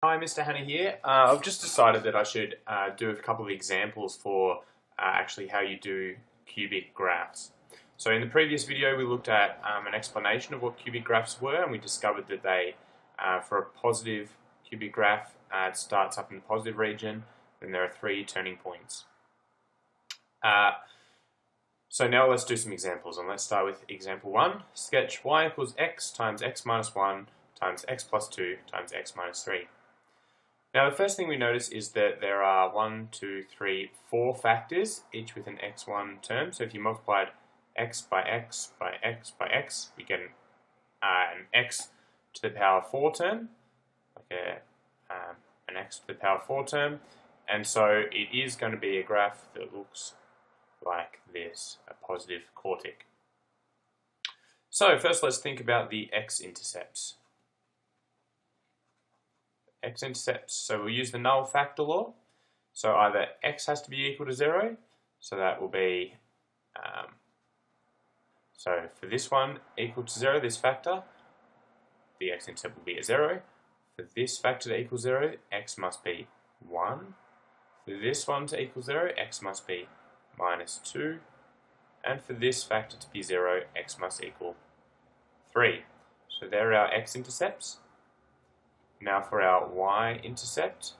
Hi, Mr. Hanna here. I've just decided that I should do a couple of examples for actually how you do cubic graphs. So in the previous video we looked at an explanation of what cubic graphs were, and we discovered that they, for a positive cubic graph, it starts up in the positive region, and there are 3 turning points. So now let's do some examples, and let's start with example 1. Sketch y equals x times x minus 1 times x plus 2 times x minus 3. Now the first thing we notice is that there are 4 factors, each with an x1 term. So if you multiplied x by x by x by x, you get an x to the power 4 term, like an x to the power 4 term. And so it is going to be a graph that looks like this, a positive quartic. So first let's think about the x-intercepts. X-intercepts, so we'll use the null factor law. So either x has to be equal to 0, so that will be, so for this one equal to 0, this factor, the x-intercept will be at 0. For this factor to equal 0, x must be 1. For this one to equal 0, x must be minus 2. And for this factor to be 0, x must equal 3. So there are our x-intercepts. Now for our y-intercept.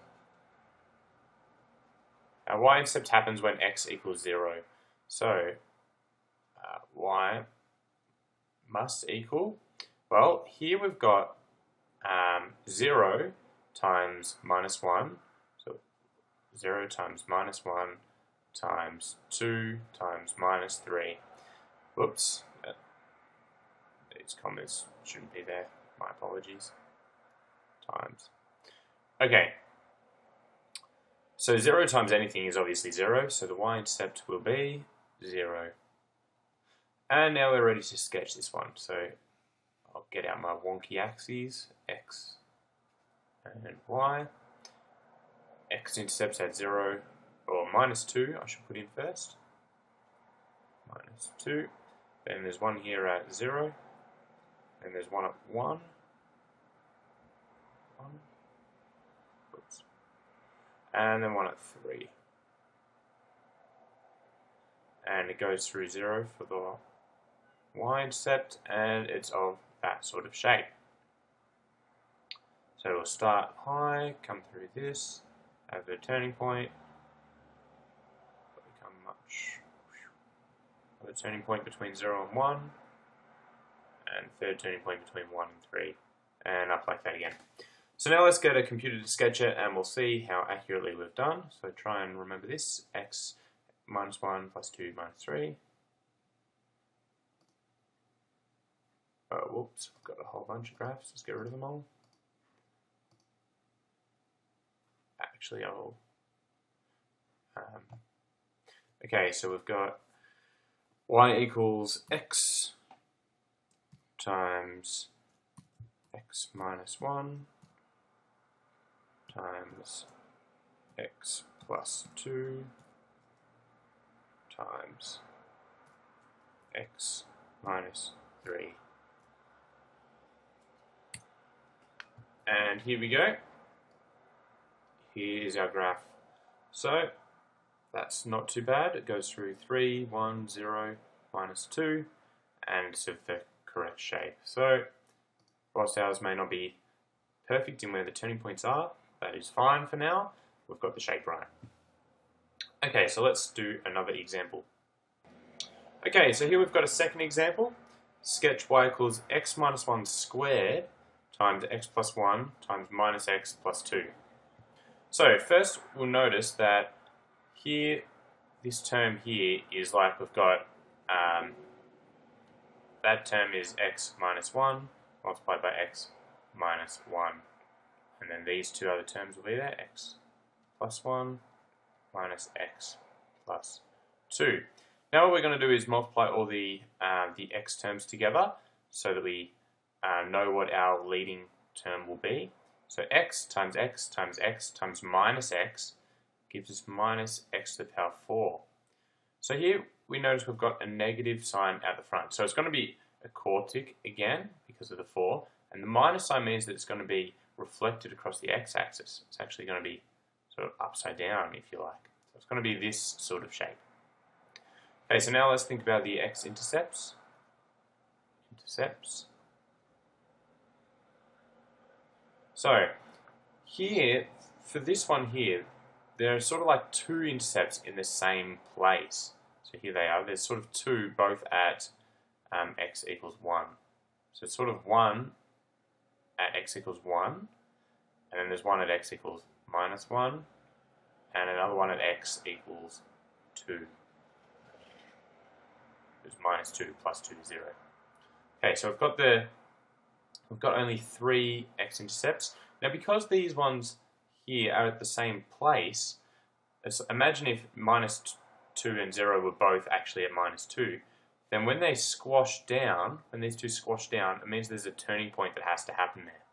Our y-intercept happens when x equals 0. So y must equal, well, here we've got 0 times minus 1. So 0 times minus 1 times 2 times minus 3. Whoops, these commas shouldn't be there. My apologies. Times. Okay, so 0 times anything is obviously 0, so the y-intercept will be 0. And now we're ready to sketch this one. So I'll get out my wonky axes, x and y. X-intercepts at 0, or minus 2, I should put in first. Minus 2. Then there's one here at 0. And there's one at 1. Oops. And then one at 3. And it goes through 0 for the y-intercept, and it's of that sort of shape. So we'll start high, come through this, have the turning point, become much, the turning point between 0 and 1, and third turning point between 1 and 3, and up like that again. So now let's get a computer to sketch it, and we'll see how accurately we've done. So try and remember this, x minus 1 plus 2 minus 3. Oh, whoops, we've got a whole bunch of graphs. Let's get rid of them all. Actually, okay, so we've got y equals x times x minus 1 times x plus 2 times x minus 3. And here we go. Here is our graph. So that's not too bad. It goes through 3, 1, 0, minus 2, and it's of the correct shape. So whilst ours may not be perfect in where the turning points are, that is fine for now. We've got the shape right. Okay, so let's do another example. Okay, so here we've got a second example. Sketch y equals x minus 1 squared times x plus 1 times minus x plus 2. So first we'll notice that here, this term here is like we've got, that term is x minus 1 multiplied by x minus 1. And then these two other terms will be there, x plus 1 minus x plus 2. Now what we're going to do is multiply all the x terms together so that we know what our leading term will be. So x times x times x times minus x gives us minus x to the power 4. So here we notice we've got a negative sign at the front. So it's going to be a quartic again because of the 4. And the minus sign means that it's going to be reflected across the x-axis. It's actually going to be sort of upside down, if you like. So it's going to be this sort of shape. Okay, so now let's think about the x-intercepts. So here, for this one here, there are sort of like two intercepts in the same place. So here they are. There's sort of two, both at x equals 1. So it's sort of 1 at x equals 1, and then there's one at x equals minus 1, and another one at x equals 2. It's minus 2 plus 2 is 0. Okay, so we've got only 3 x-intercepts. Now because these ones here are at the same place, imagine if minus 2 and 0 were both actually at minus 2, then when they squash down, when these two squash down, it means there's a turning point that has to happen there.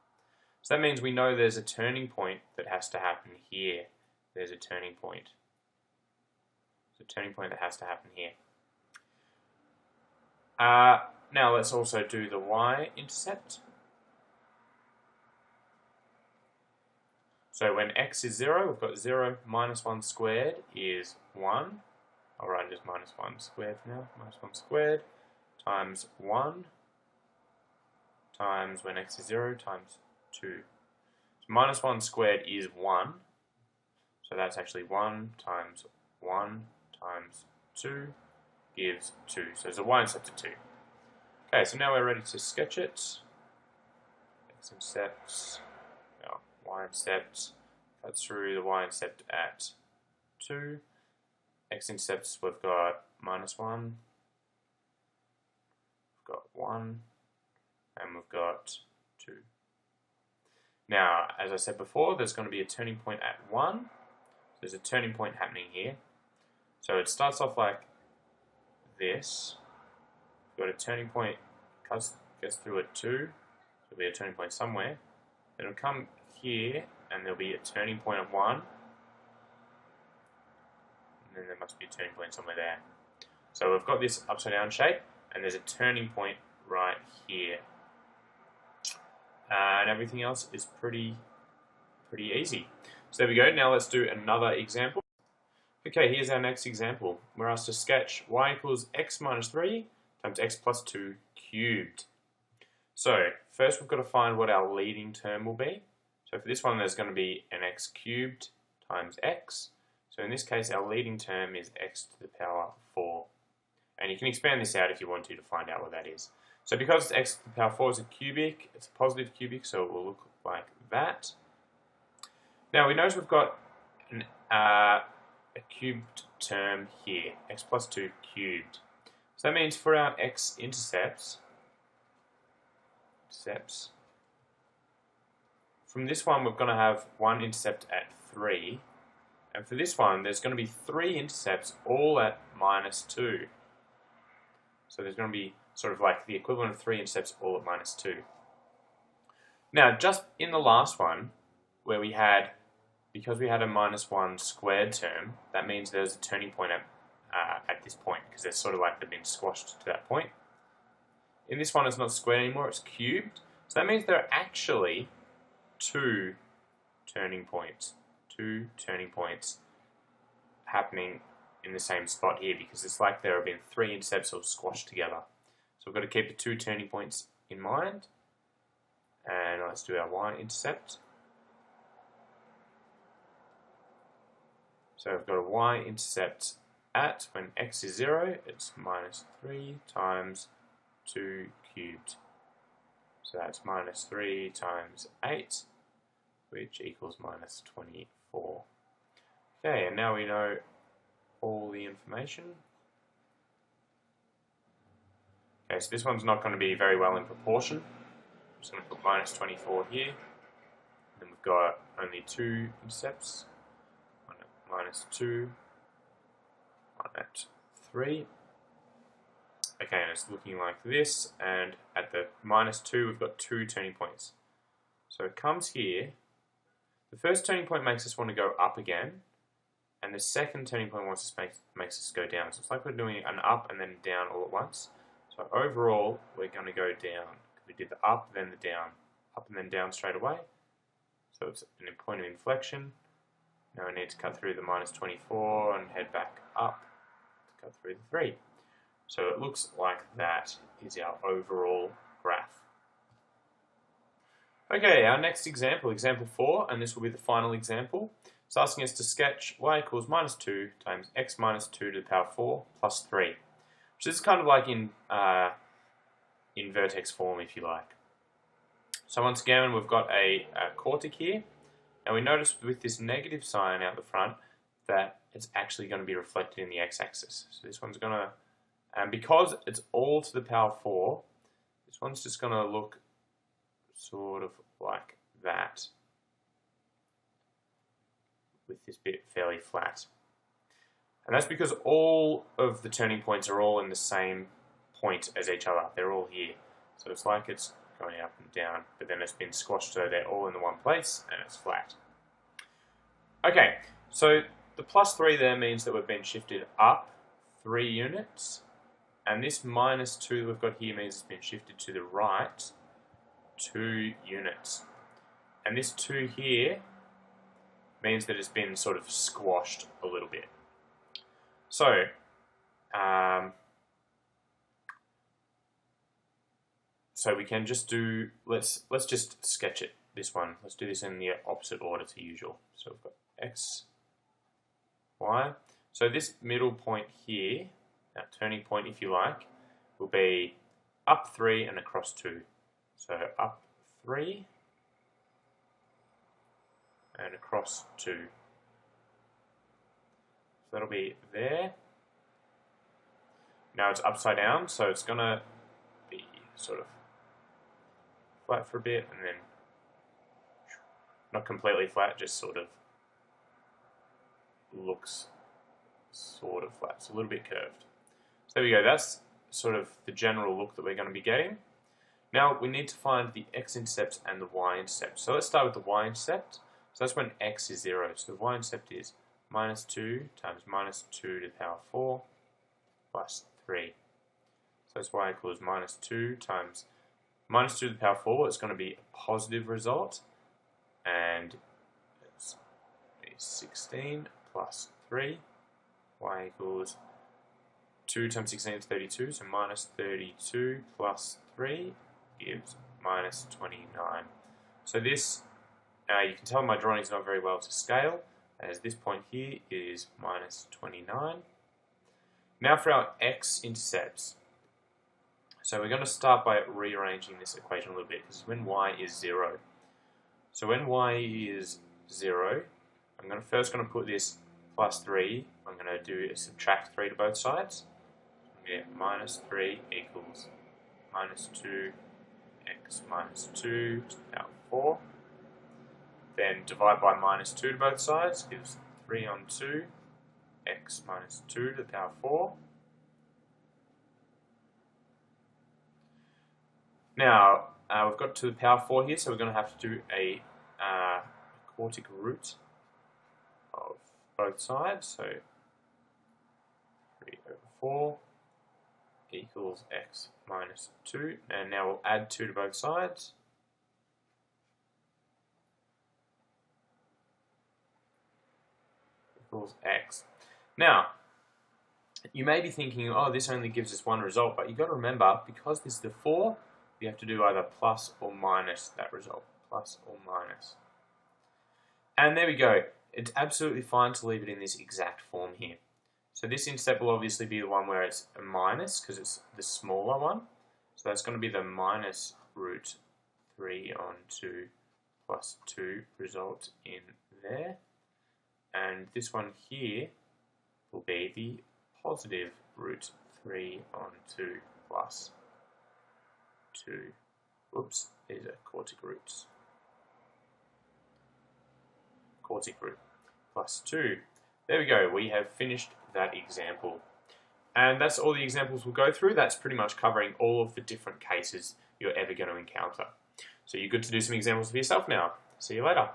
So that means we know there's a turning point that has to happen here. There's a turning point. There's a turning point that has to happen here. Now let's also do the y-intercept. So when x is 0, we've got 0 minus 1 squared is 1. I'll write it as minus 1 squared for now. Minus 1 squared times 1 times when x is 0 times 2. So minus 1 squared is 1. So that's actually 1 times 2 gives 2. So there's a y-intercept of 2. Okay, so now we're ready to sketch it. X-intercepts, y-intercept, cut through the y-intercept at 2. X-intercepts, we've got minus 1, we've got 1, and we've got 2. Now, as I said before, there's going to be a turning point at 1. There's a turning point happening here. So it starts off like this. We've got a turning point, gets through at 2. There'll be a turning point somewhere. Then it'll come here, and there'll be a turning point at 1. And then there must be a turning point somewhere there. So we've got this upside down shape, and there's a turning point right here. And everything else is pretty easy. So there we go. Now let's do another example. Okay, here's our next example. We're asked to sketch y equals x minus 3 times x plus 2 cubed. So first we've got to find what our leading term will be. So for this one there's going to be an x cubed times x. So in this case our leading term is x to the power 4. And you can expand this out if you want to find out what that is. So because it's x to the power 4 is a cubic, it's a positive cubic, so it will look like that. Now we notice we've got a cubed term here, x plus 2 cubed. So that means for our x-intercepts, from this one we're going to have one intercept at 3, and for this one there's going to be 3 intercepts all at minus 2. So there's going to be sort of like the equivalent of 3 intercepts all at minus 2. Now just in the last one, where we had, because we had a minus 1 squared term, that means there's a turning point at this point, because they're sort of like they've been squashed to that point. In this one it's not squared anymore, it's cubed. So that means there are actually 2 turning points. 2 turning points happening in the same spot here, because it's like there have been 3 intercepts all squashed together. So we've got to keep the 2 turning points in mind. And let's do our y-intercept. So we've got a y-intercept at, when x is 0, it's minus 3 times 2 cubed. So that's minus 3 times 8, which equals minus 24. Okay, and now we know all the information. Okay, so this one's not going to be very well in proportion. I'm just going to put minus 24 here. Then we've got only 2 intercepts. One at minus 2, one at 3. Okay, and it's looking like this, and at the minus 2 we've got 2 turning points. So it comes here. The first turning point makes us want to go up again, and the second turning point makes us go down. So it's like we're doing an up and then down all at once. So overall we're going to go down. We did the up, then the down. Up and then down straight away. So it's a point of inflection. Now we need to cut through the minus 24 and head back up to cut through the 3. So it looks like that is our overall graph. Okay, our next example, example 4, and this will be the final example. It's asking us to sketch y equals minus 2 times x minus 2 to the power 4 plus 3. Which is kind of like in vertex form, if you like. So once again, we've got a quartic here. And we notice with this negative sign out the front that it's actually going to be reflected in the x-axis. So this one's going to, and because it's all to the power 4, this one's just going to look sort of like that, with this bit fairly flat. And that's because all of the turning points are all in the same point as each other. They're all here. So it's like it's going up and down, but then it's been squashed so they're all in the one place and it's flat. Okay, so the plus 3 there means that we've been shifted up 3 units, and this minus 2 that we've got here means it's been shifted to the right 2 units. And this 2 here means that it's been sort of squashed a little bit. So, so we can just do, let's just sketch it, this one. Let's do this in the opposite order to usual. So we've got x, y. So this middle point here, that turning point if you like, will be up 3 and across 2. So up 3 and across 2. So that'll be there. Now it's upside down, so it's going to be sort of flat for a bit, and then not completely flat, just sort of looks sort of flat. It's a little bit curved. So there we go, that's sort of the general look that we're going to be getting. Now we need to find the x-intercepts and the y-intercept. So let's start with the y-intercept. So that's when x is 0. So the y-intercept is minus 2 times minus 2 to the power 4 plus 3. So that's y equals minus 2 times minus 2 to the power 4. It's going to be a positive result. And it's 16 plus 3. Y equals 2 times 16 is 32. So minus 32 plus 3 gives minus 29. So this, you can tell my drawing is not very well to scale, as this point here is minus 29. Now for our x-intercepts. So we're going to start by rearranging this equation a little bit, because when y is 0. So when y is 0, I'm first going to put this plus 3. I'm going to do a subtract 3 to both sides. We get minus 3 equals minus 2 x minus 2 to the power 4. Then divide by minus 2 to both sides, gives 3 on 2, x minus 2 to the power 4. Now, we've got to the power 4 here, so we're going to have to do a quartic root of both sides. So 3 over 4 equals x minus 2. And now we'll add 2 to both sides. Equals x. Now, you may be thinking, oh, this only gives us one result, but you've got to remember, because this is the 4, you have to do either plus or minus that result. Plus or minus. And there we go. It's absolutely fine to leave it in this exact form here. So this intercept will obviously be the one where it's a minus, because it's the smaller one. So that's going to be the minus root 3 on 2 plus 2 result in there. And this one here will be the positive root 3 on 2 plus 2. Oops, these are quartic roots. Quartic root plus 2. There we go, we have finished that example. And that's all the examples we'll go through. That's pretty much covering all of the different cases you're ever going to encounter. So you're good to do some examples for yourself now. See you later.